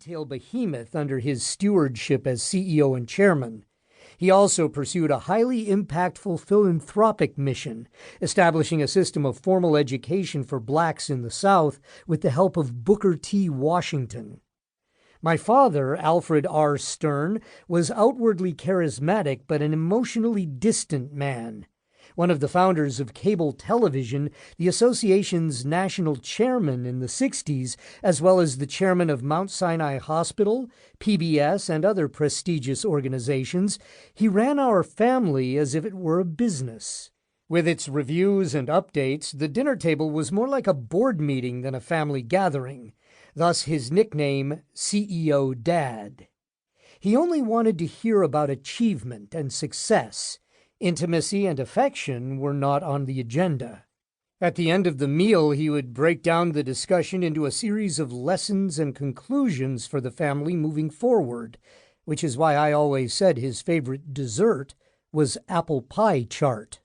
retail behemoth under his stewardship as CEO and chairman. He also pursued a highly impactful philanthropic mission, establishing a system of formal education for blacks in the South with the help of Booker T. Washington. My father, Alfred R. Stern, was outwardly charismatic but an emotionally distant man. One of the founders of cable television, the association's national chairman in the 60s, as well as the chairman of Mount Sinai Hospital, PBS, and other prestigious organizations, he ran our family as if it were a business. With its reviews and updates, the dinner table was more like a board meeting than a family gathering. Thus his nickname, CEO Dad. He only wanted to hear about achievement and success. Intimacy and affection were not on the agenda. At the end of the meal, he would break down the discussion into a series of lessons and conclusions for the family moving forward, which is why I always said his favorite dessert was apple pie chart.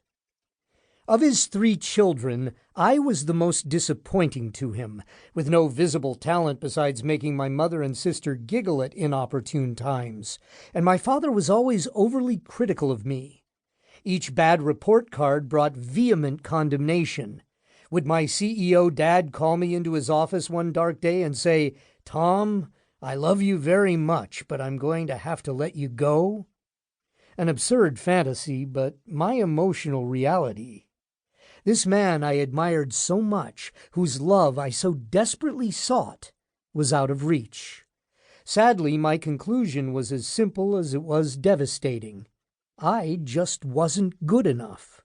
Of his 3 children, I was the most disappointing to him, with no visible talent besides making my mother and sister giggle at inopportune times, and my father was always overly critical of me. Each bad report card brought vehement condemnation. Would my CEO Dad call me into his office one dark day and say, "Tom, I love you very much, but I'm going to have to let you go"? An absurd fantasy, but my emotional reality. This man I admired so much, whose love I so desperately sought, was out of reach. Sadly, my conclusion was as simple as it was devastating. I just wasn't good enough.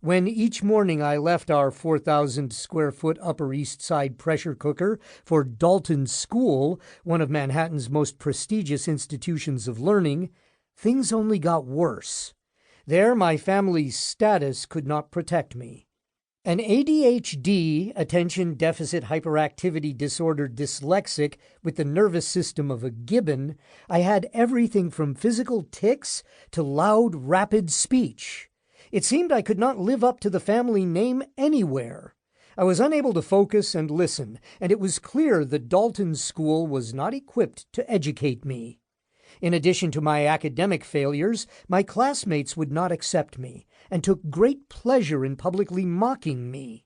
When each morning I left our 4,000-square-foot Upper East Side pressure cooker for Dalton School, one of Manhattan's most prestigious institutions of learning, things only got worse. There, my family's status could not protect me. An ADHD, attention deficit hyperactivity disorder dyslexic with the nervous system of a gibbon, I had everything from physical tics to loud, rapid speech. It seemed I could not live up to the family name anywhere. I was unable to focus and listen, and it was clear the Dalton School was not equipped to educate me. In addition to my academic failures, my classmates would not accept me, and took great pleasure in publicly mocking me.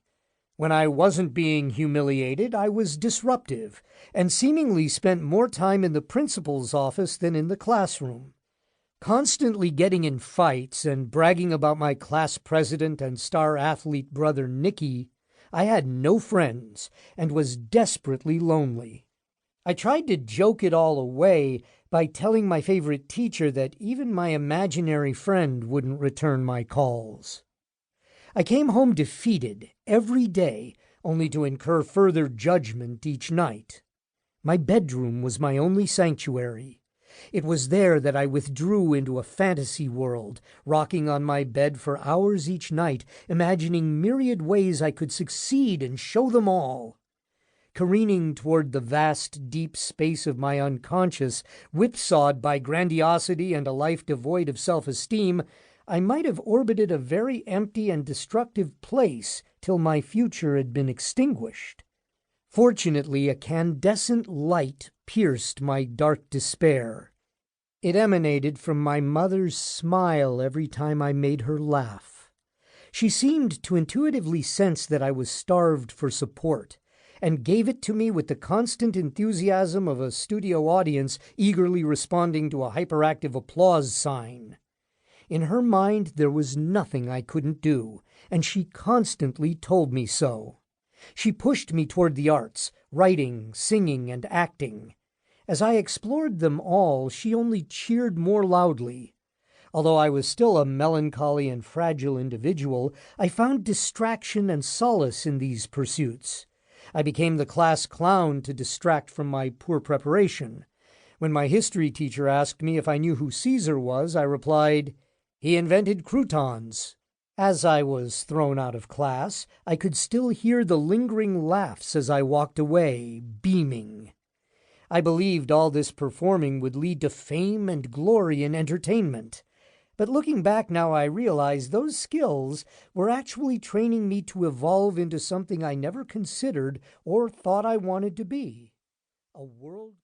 When I wasn't being humiliated, I was disruptive, and seemingly spent more time in the principal's office than in the classroom. Constantly getting in fights and bragging about my class president and star athlete brother Nicky, I had no friends and was desperately lonely. I tried to joke it all away by telling my favorite teacher that even my imaginary friend wouldn't return my calls. I came home defeated every day, only to incur further judgment each night. My bedroom was my only sanctuary. It was there that I withdrew into a fantasy world, rocking on my bed for hours each night, imagining myriad ways I could succeed and show them all. Careening toward the vast, deep space of my unconscious, whipsawed by grandiosity and a life devoid of self-esteem, I might have orbited a very empty and destructive place till my future had been extinguished. Fortunately, a candescent light pierced my dark despair. It emanated from my mother's smile every time I made her laugh. She seemed to intuitively sense that I was starved for support, and gave it to me with the constant enthusiasm of a studio audience eagerly responding to a hyperactive applause sign. In her mind there was nothing I couldn't do, and she constantly told me so. She pushed me toward the arts, writing, singing, and acting. As I explored them all, she only cheered more loudly. Although I was still a melancholy and fragile individual, I found distraction and solace in these pursuits. I became the class clown to distract from my poor preparation. When my history teacher asked me if I knew who Caesar was, I replied, "He invented croutons." As I was thrown out of class, I could still hear the lingering laughs as I walked away, beaming. I believed all this performing would lead to fame and glory in entertainment. But looking back now, I realize those skills were actually training me to evolve into something I never considered or thought I wanted to be. A world